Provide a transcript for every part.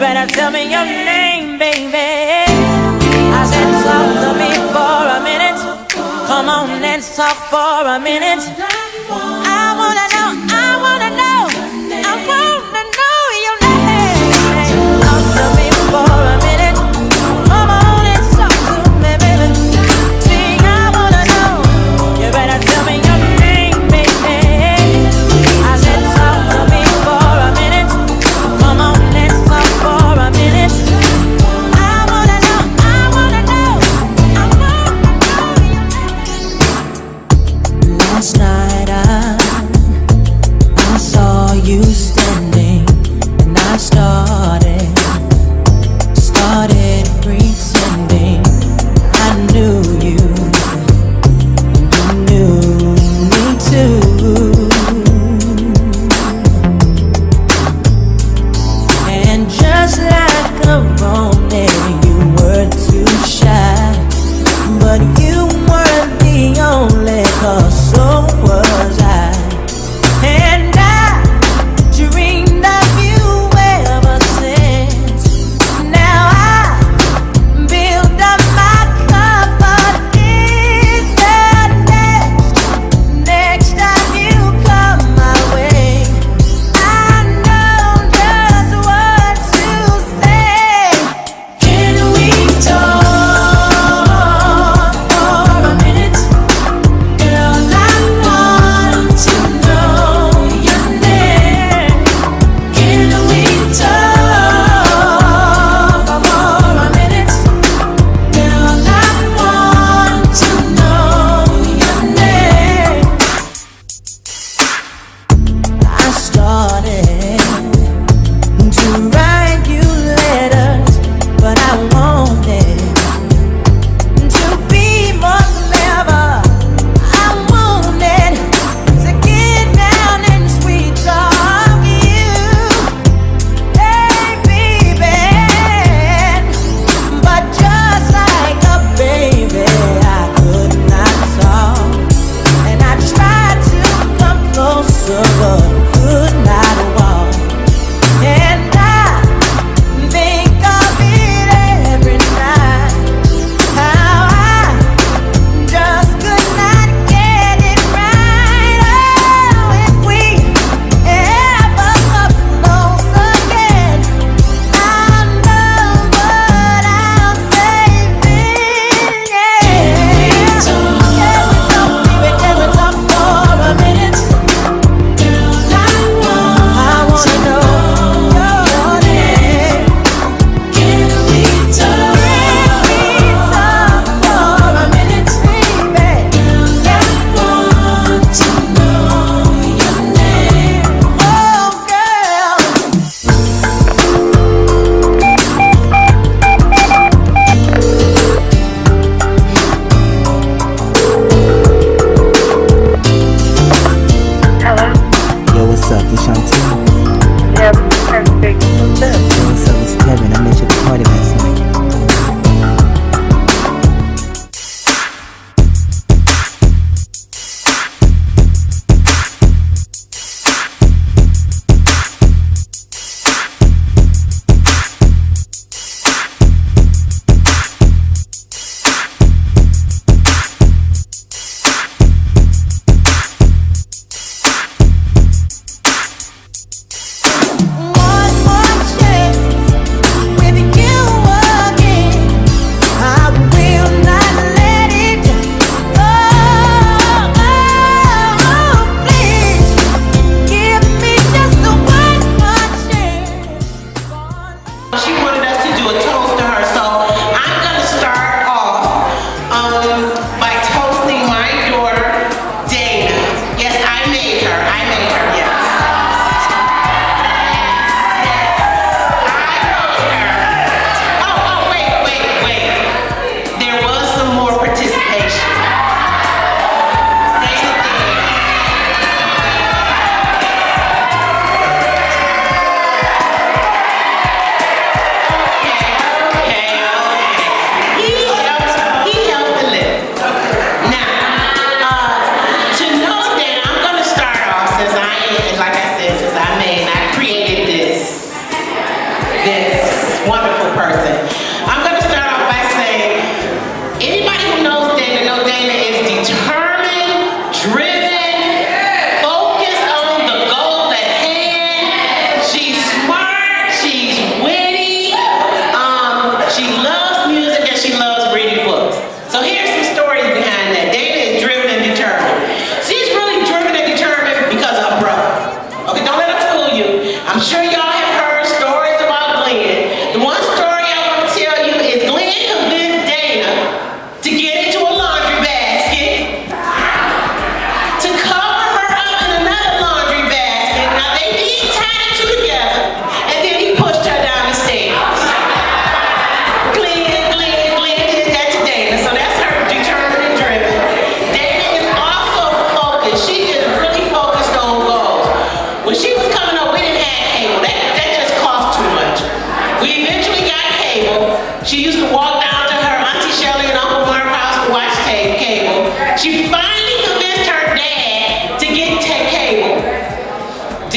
better tell me your name, baby. I said talk to me for a minute. Come on, let's talk for a minute. I wanna know, I wanna know, I wanna know your name. Talk to me for a minute. Come on, let's talk to me, baby. See, I wanna know. You better tell me your name, baby. I said talk to me for a minute. Come on, let's talk for a minute. I wanna know, I wanna know, I wanna know your name. Last night I saw you standing, and I started pretending I knew you, and you knew me too. And just like a romance, you were too shy, but you weren't the only cause, so what?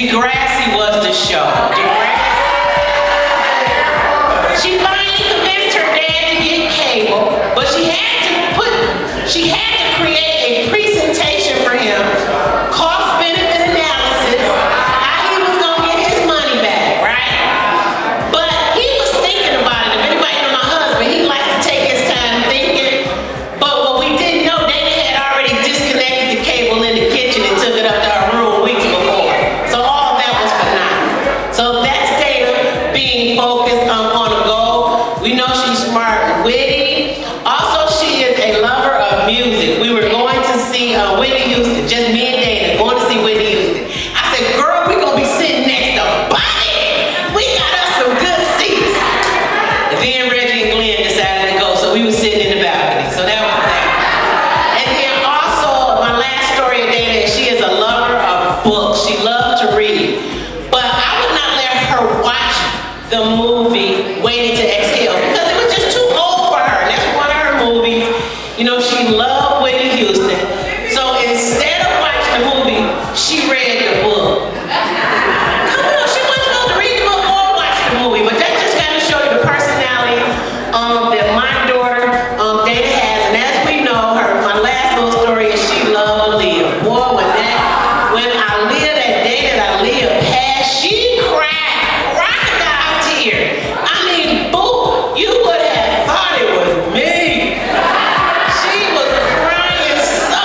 Degrassi was the show. She finally convinced her dad to get cable, but she had to create a presentation for him, cost benefit analysis, how he was gonna get his money back, right? But he was thinking about it. If anybody know my husband, he likes to take his time thinking. But what we didn't know, Dayna had already disconnected the cable in the kitchen and took it up to our room weeks before. So all of that was for nothing. So that's Dayna being focused on a goal. We know she's smart and witty. Also, she is a lover of music. We were going to see Whitney Houston, just me and Dayna, going to see Whitney Houston. I said, girl, we're going to be sitting next to Bonnie. We got us some good seats. And then Reggie and Glenn decided to go, so we were sitting in the balcony. So that was that. And then also, my last story of Dayna is she is a lover of books. She loves to read. But I would not let her watch the movie Waiting to Exhale because it was just too old for her. And that's one of her movies. You know, she loved Whitney Houston. So instead of watching the movie, she read the book. Come on, she wasn't supposed to read the book or watch the movie, but that just kind of show you the personality that my daughter Dayna has. And as we know, my last little story is she loved Aaliyah. Boy, when Aaliyah, that day that Aaliyah passed, she cried crocodile tears. I mean, boo, you would have thought it was me. She was crying so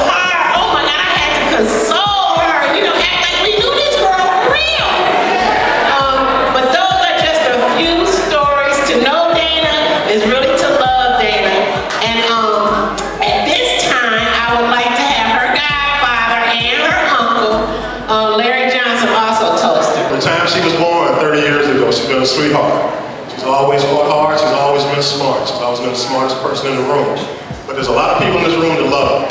hard. Oh my God, I had to console her, act like we knew this girl for real. But those are just a few stories. To know Dayna is really to love Dayna. And at this time, I would like to have her godfather and her uncle, Larry Johnson, also toast her. The time she was born 30 years ago, she's been a sweetheart. She's always fought hard, she's always been smart. She's always been the smartest person in the room. But there's a lot of people in this room that love her.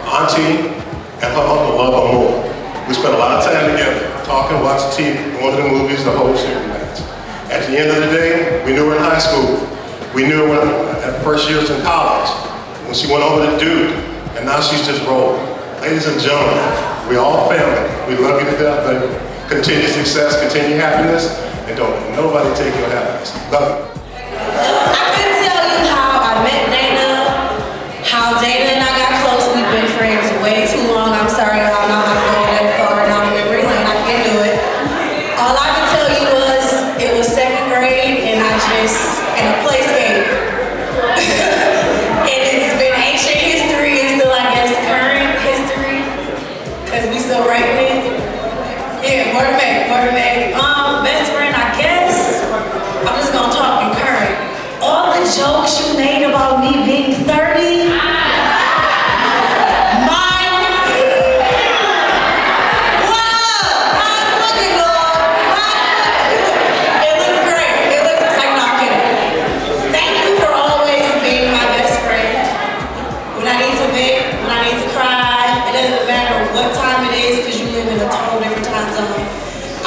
Auntie and her uncle love her more. We spent a lot of time together, talking, watching TV, going to the movies, the whole shit match. At the end of the day, we knew her in high school. We knew her at the first years in college, when she went over to Duke, and now she's just rolling. Ladies and gentlemen, we all family. We love you to death, baby. Continue success, continue happiness, and don't let nobody take your happiness. Love you. I couldn't tell you how I met Dayna, how Dayna and I got close. We've been friends way too long. I'm sorry, I'm not going that far, and I'm in Greenland. I can't do it. All I can tell you was it was 2nd grade, and in a playscape. And it's been ancient history, and still, I guess, current history, because we still writing it. Yeah, more to make. Best friend, I guess. I'm just gonna talk in current. All the jokes you made about me being 30.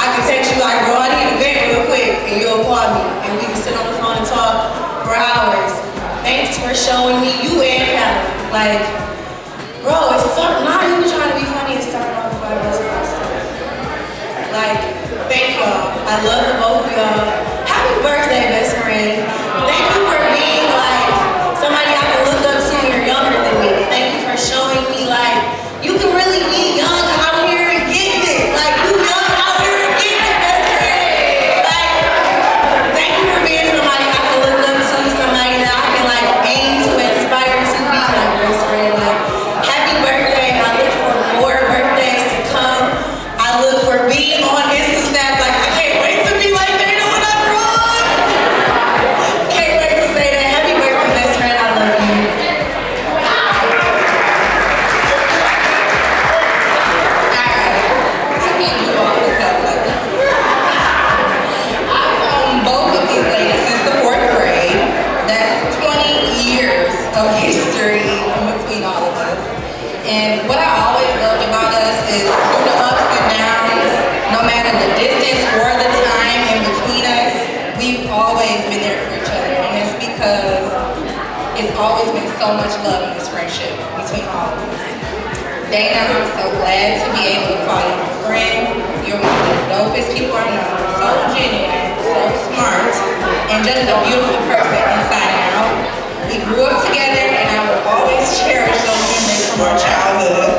I can text you like, bro, I need a vent real quick, and you'll call me, and we can sit on the phone and talk for hours. Thanks for showing me you and Hannah. Like, bro, it's not even trying to be funny, it's starting off with us. Like, thank y'all. I love the both of y'all. Happy birthday, best friend. Thank you for being like somebody I can look up to when you're younger than me. Thank you for showing me like you can really be young out here and get it. Like, you young out here and get it, best friend. Like, thank you for being somebody I can look up to, somebody that I can like aim to inspire to be like best friend. Like, happy birthday. I look for more birthdays to come. I look for being on Insta Snap. Like, I can't wait to be like Dayna when I grow up. Can't wait to say that. Happy birthday, best friend. I love you. Both of these ladies since the 4th grade. That's 20 years of history in between all of us. And what I always loved about us is through the ups and downs, no matter the distance or the time in between us, we've always been there for each other. And it's because it's always been so much love in this friendship between all of us. Dayna, I'm so glad to be able to call you friend. You're one of the dopest people I know. So genuine, so smart, and just a beautiful person inside and out. We grew up together, and I will always cherish those memories from our childhood.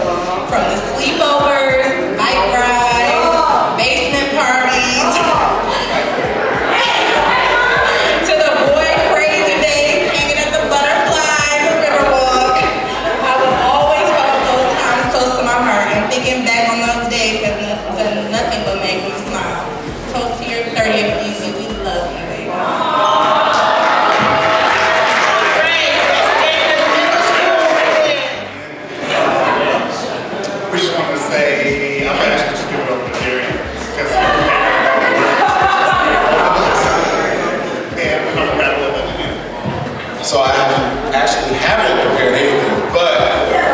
From the sleepovers, bike rides, basement parties, to the boy crazy days, hanging at the butterfly, the riverwalk. I will always hold those times close to my heart, and thinking back on those days has done nothing but make me smile. Toast to your 30th, Easy. We love you, baby. We just want to say, I'm going to ask you to give it over to Jerry, because and we're going to battle it again. So I actually haven't prepared anything, but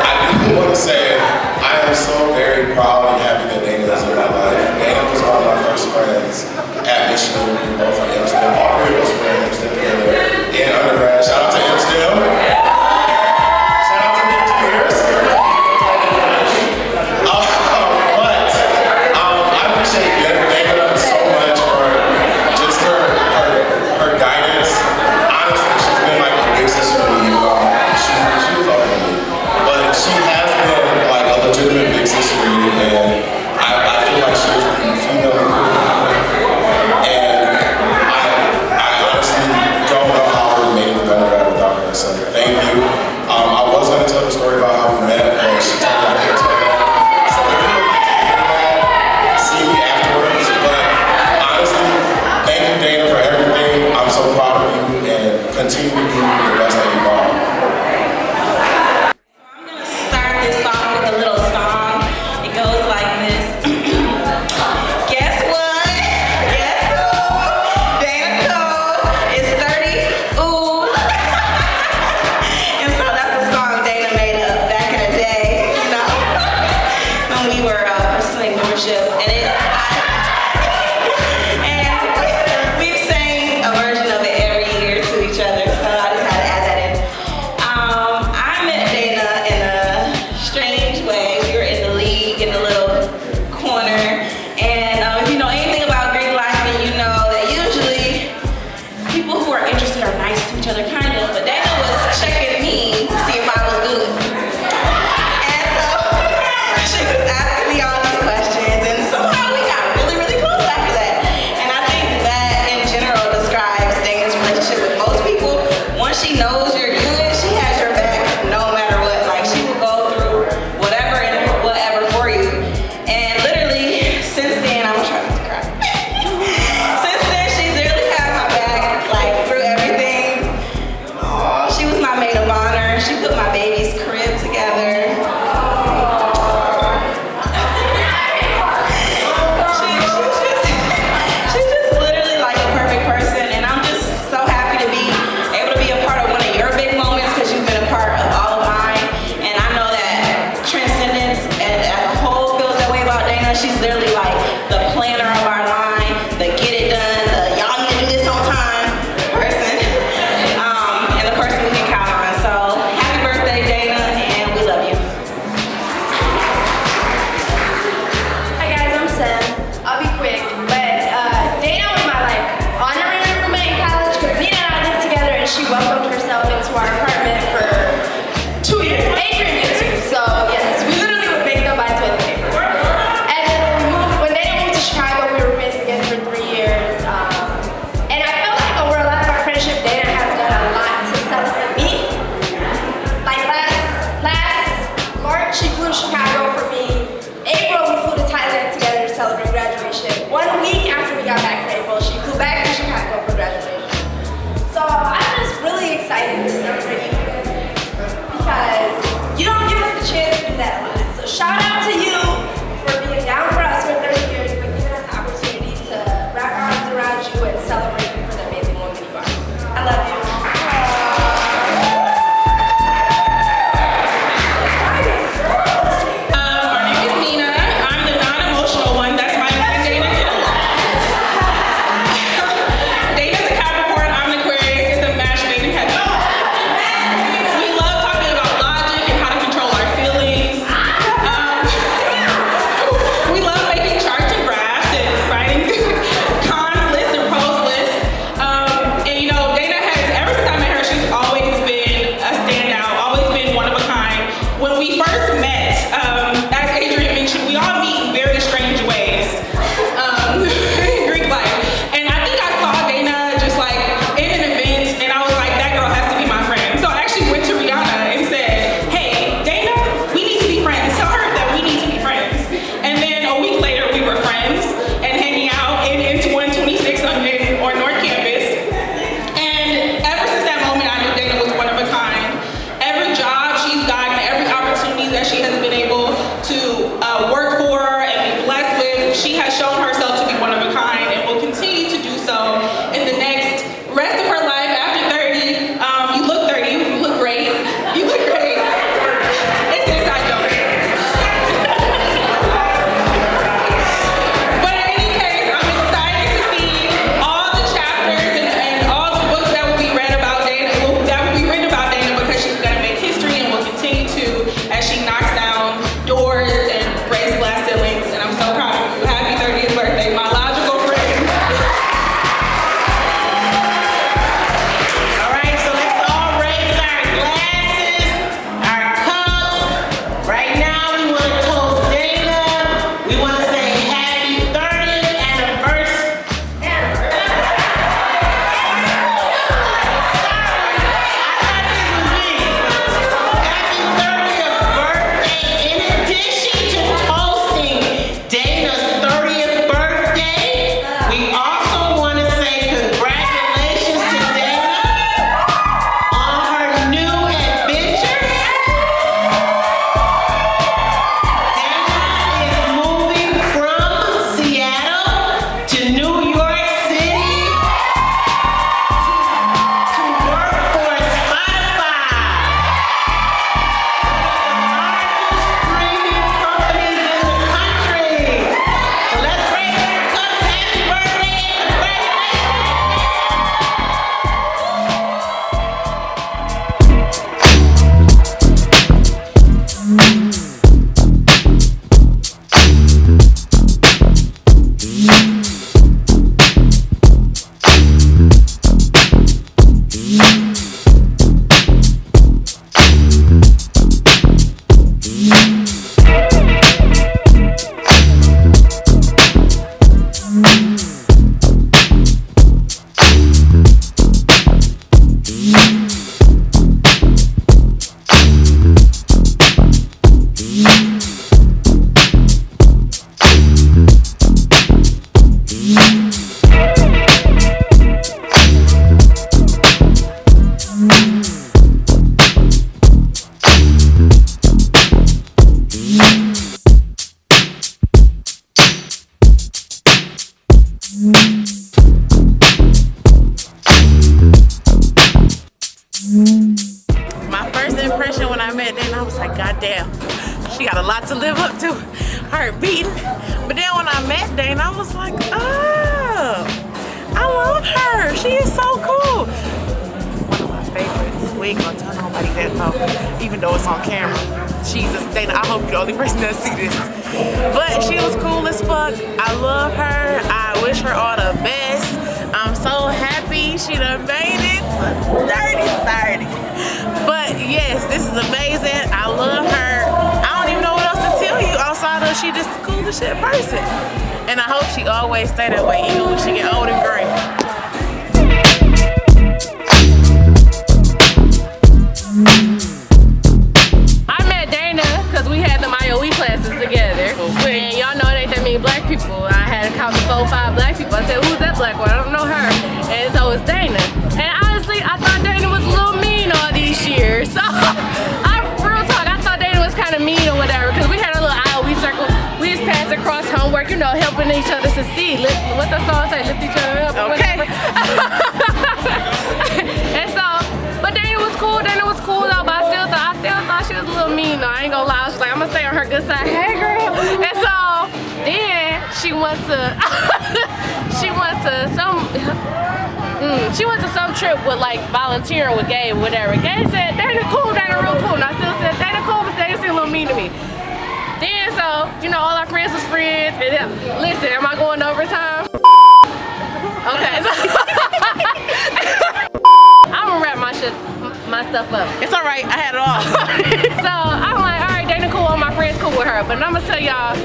I do want to say I am so very proud and happy that Dayna is in my life. Dayna was one of my first friends at Michigan. We were both from Amsterdam. All three of us were in Amsterdam together in undergrad. Shout out to Amsterdam. Shout out to the engineers. I appreciate Dayna so much for just her guidance. Honestly, she's been like a big sister to me. She was older than me, but she has been like a legitimate big sister to me, and I feel like she was the female equivalent. And I honestly don't know how I would have made it better without her. So thank you. I was going to tell the story about how we met, and she told me I couldn't tell that. So if you would like to hear that, see me afterwards. But honestly, thank you, Dayna, for everything. I'm so proud of you, and continue to be the best that you are. I'm gonna start this off with a little song. It goes like this. Guess what? Guess who? Dayna Cole is 30. Ooh. And so that's a song Dayna made up back in the day, you know, when we were pursuing membership. And we've sang a version of it every year to each other, so I just had to add that in. I met Dayna in a strange way. We were in the league in the little corner, and if you know anything about Greek life, then you know that usually people who are interested are nice to each other, kind of. But Dayna was checking me to see if I was good, and so she was asking me all these questions, and somehow we got really, really close after that. And I think that in general describes Dayna's relationship with most people. Once she knows you're good, she has your back no matter what. Like, she will go through whatever and whatever for you. And literally, since then, I'm trying not to cry. Since then, she's really had my back, like, through everything. Aw, she was my maid of honor. She put my baby's crib together. She's just literally like a perfect person, and I'm just so happy to be able to be a part of one of your big moments, because you've been a part of all of mine. And I know that Transcendence and as a whole feels that way about Dayna. She's literally like the planner of our line, the get it done, the y'all need to do this on time person, and the person we can count on. So happy birthday, Dayna, and we love you. Hi guys, I'm Sam. I'll be quick, but Dayna was my like honorary roommate in college, because Nina and I lived together, and she welcomed herself into our apartment for 2 years. Adrian did too. So yes, we literally would make them buy toilet paper. And then when Dayna moved to Chicago, we were roommates again for 3 years. And I feel like over a lot of our friendship, Dayna has done a lot to celebrate me. Like last March, she flew to Chicago for me. April, we flew to Thailand together to celebrate graduation. 1 week after we got back from April, she flew back to Chicago for graduation. So I'm just really excited to celebrate you, because you don't give us the chance to do that a lot. So shout out to you for being down for us for 30 years, for giving us the opportunity to wrap our arms around you and celebrate you for the amazing woman you are. I love you. first met, as Adrian mentioned, we all meet in very strange ways in Greek life. And I think I saw Dayna just like in an event, and I was like, that girl has to be my friend. So I actually went to Rihanna and said, hey, Dayna, we need to be friends. Tell her that we need to be friends. And then a week later, we were friends and hanging out into 126 on North Campus. And ever since that moment, I knew Dayna was one of a kind. Every job she's gotten, every opportunity that she has been able to work for and be blessed with, she has shown herself to be one of a kind and will continue to do so in the next rest of her life after 30. You look 30, you look great. You look great. It's an inside joke. But in any case, I'm excited to see all the chapters and all the books that will be read about Dayna, because she's gonna make history and will continue to as she knocks down doors and breaks glass ceilings. And I'm so proud of you. Happy 30th birthday, my logical friend. All right, so let's all raise our glasses, our cups. Right now, we want to toast Dayna. We want to say happy 30th anniversary. In addition to toasting Dayna's 30th birthday, we also want to say congratulations to Dayna on her new adventure. Dayna is moving from Seattle to New York City to work for Spotify. Streaming companies in the country. So let's raise our cups. Happy birthday and My first impression when I met Dayna, I was like, God damn, she got a lot to live up to. Heart beating. But then when I met Dayna, I was like, oh, I love her. She is so cool. One of my favorites. We ain't gonna tell nobody that though, even though it's on camera. Jesus, Dayna, I hope you're the only person that see this. But she was cool as fuck. I love her. I wish her all the best. I'm so happy she done made it to 30. But yes, this is amazing. I love her. I don't even know what else to tell you outside of she just the coolest shit person. And I hope she always stay that way, even when she get old and gray. I met Dayna because we had them IOE classes together. And y'all know it ain't that many black people. I had to count 4 or 5 black people. I said, who's that black one? I don't know her. And so it's Dayna. And honestly, I thought Dayna was a little mean all these years. So, real talk, I thought Dayna was kind of mean or whatever because we had a little IOE circle. We just passed across homework, you know, helping each other succeed. What the song say? Lift each other up or whatever. And so, but Dayna was cool. Dayna was cool though, but I still thought she was a little mean though. I ain't gonna lie. I was like, I'm gonna stay on her good side. Hey girl. And so then she went to some trip with like volunteering with Gabe, whatever. Gabe said, Dayna cool, Dayna real cool. And I still said, Dayna cool, but Dayna seemed a little mean to me. Then so, you know, all our friends was friends. And then, listen, am I going overtime? Okay. So I'm gonna wrap my stuff up. It's all right. I had it all. So I'm like, all right, Dayna her. But I'm gonna tell y'all,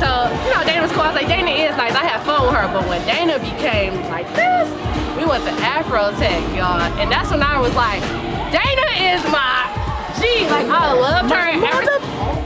so, you know, Dayna was cool. I was like, Dayna is nice. I had fun with her. But when Dayna became like this, we went to Afro Tech, y'all. And that's when I was like, Dayna is my G. Like, I loved her.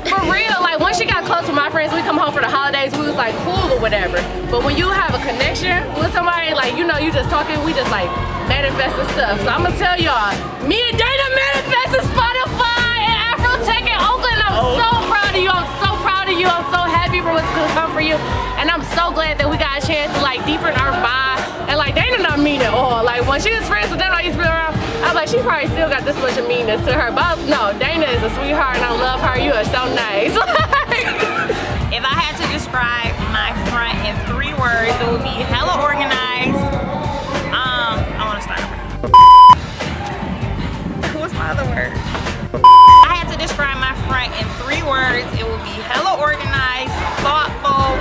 For real, like once she got close with my friends, we come home for the holidays, we was like cool or whatever. But when you have a connection with somebody, like, you know, you just talking, we just like manifesting stuff. So I'm gonna tell y'all, me and Dayna manifested Spotify and Afro Tech in Oakland. I'm so proud of you. I'm so proud of you. I'm so happy for what's gonna come for you. And I'm so glad that we got a chance to like deepen our bond. And like Dayna not mean at all. Like when she was friends with them, I used to be around, I was like, she probably still got this much of meanness to her. But no, Dayna is a sweetheart and I love her. You are so nice. If I had to describe my front in 3 words, it would be hella organized. I want to start over. What's my other word? I had to describe my front in 3 words, it would be hella organized, thoughtful,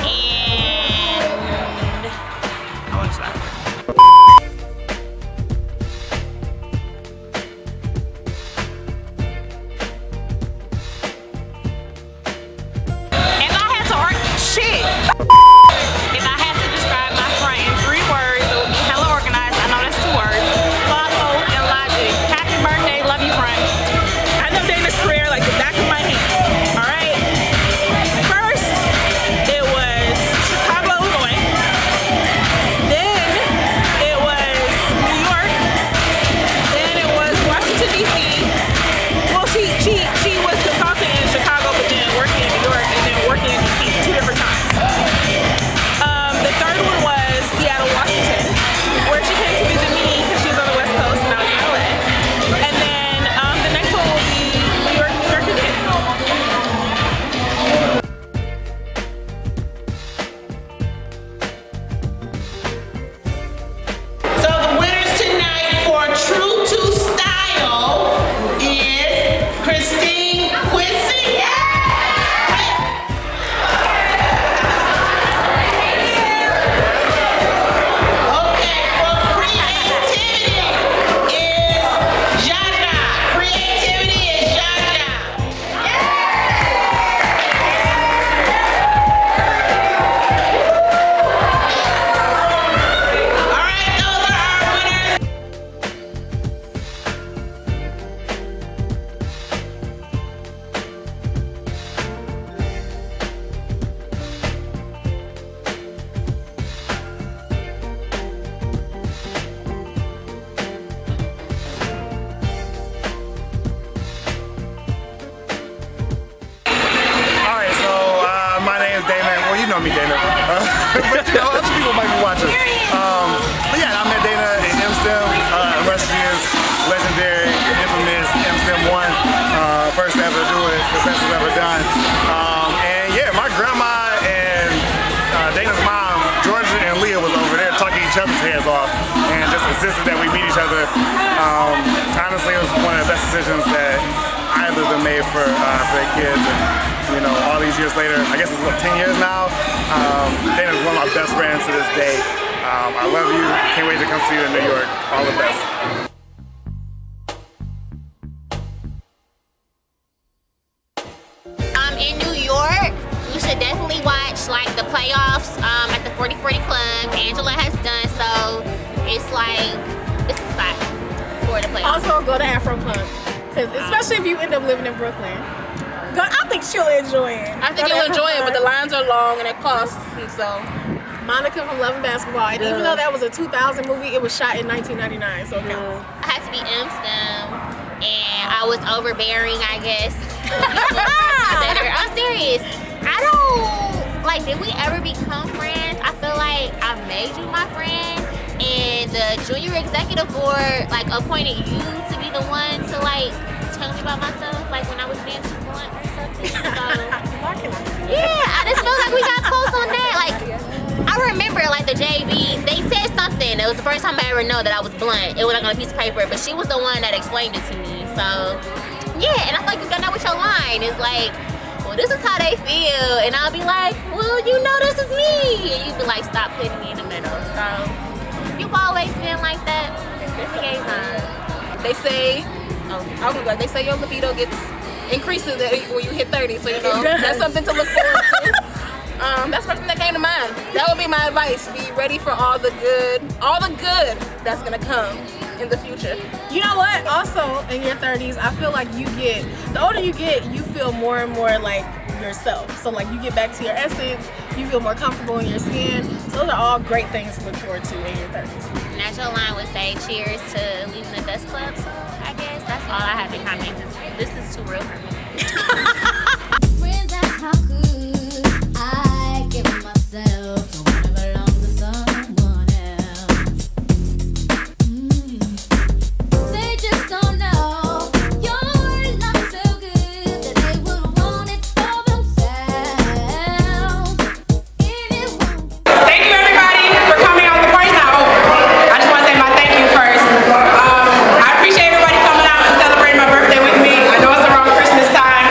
and I want to start over. If I had to describe my front in 3 words, it would be hella organized. I know that's 2 words. Thoughtful and logic. Happy birthday, love you, friend. I know Dayna's career like the back of my hand. All right. First, it was Chicago, Illinois. Then it was New York. Then it was Washington D.C. Well, she was consulting in Chicago, but then working in New York, and then working in D.C. 2 different times. The third one was Seattle, Washington, where she came to visit me because she was on the West Coast and I was in LA. And then the next one will be New York again. So the winners tonight for True to Style is Christine Quincy. Dayna, well, you know me, Dayna. But you know, other people might be watching. But yeah, I met Dayna in MSTEM, illustrious, legendary, infamous MSTEM 1, first ever to do it, the best it's ever done. And yeah, my grandma and Dayna's mom, Georgia and Leah, was over there talking each other's heads off and just insisted that we meet each other. Honestly, it was one of the best decisions that either of them made for their kids. And, you know, all these years later, I guess it's what, 10 years now. Dayna's one of my best friends to this day. I love you. Can't wait to come see you in New York. All the best. In New York, you should definitely watch like the playoffs at the 40/40 Club. Angela has done so. It's like, it's a spot for the playoffs. Also go to Afro Punk, because especially if you end up living in Brooklyn. I think she'll enjoy it. I think you'll enjoy it, but the lines are long and it costs, and so. Monica from Love and Basketball, and even though that was a 2000 movie, it was shot in 1999, so it counts. I had to be MSTEM, and I was overbearing, I guess. I'm serious. I don't, like, did we ever become friends? I feel like I made you my friend, and the junior executive board, like, appointed you to be the one to, like, tell me about myself, like, when I was being too blunt or something. So, yeah, I just feel like we got close on that. Like, I remember, like, the JB, they said something. It was the first time I ever know that I was blunt. It was like on a piece of paper, but she was the one that explained it to me. So, yeah, and I feel like you got that with your line. It's like, well, this is how they feel. And I'll be like, well, you know this is me. And you'd be like, stop putting me in the middle. So, you've always been like that. It's a gay time. They say, they say your libido gets increases when you hit 30. So you know that's something to look forward to. That's the first thing that came to mind. That would be my advice. Be ready for all the good that's gonna come in the future. You know what? Also, in your 30s, I feel like the older you get, you feel more and more like yourself. So like you get back to your essence, you feel more comfortable in your skin. So those are all great things to look forward to in your 30s. Natural line would say cheers to leaving the dust club. So I guess that's all I have in common. This is too real for me. How could I give myself to wanna belong to someone else? They just don't know you're not so good that they would want it for themselves. Thank you everybody for coming out the party now. I just want to say my thank you first. I appreciate everybody coming out and celebrating my birthday with me. I know it's around Christmas time.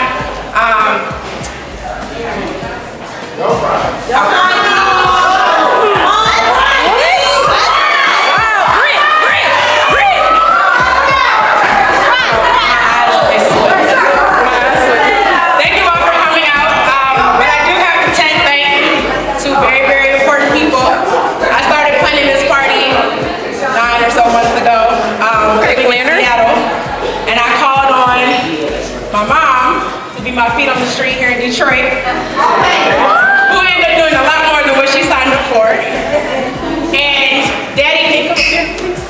Thank you all for coming out. But I do have to thank two very, very important people. I started planning this party 9 or so months ago living in Seattle, and I called on my mom to be my feet on the street here in Detroit, who ended up doing a lot more than what she signed up for. And Daddy, can you come here, please?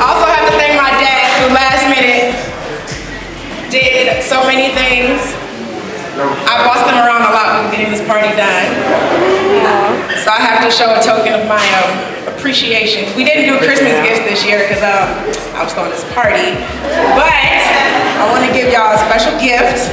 Also have to thank my dad who last minute did so many things. I bossed him around a lot with getting this party done. So I have to show a token of my appreciation. We didn't do Christmas gifts this year because I was throwing this party. But I want to give y'all a special gift.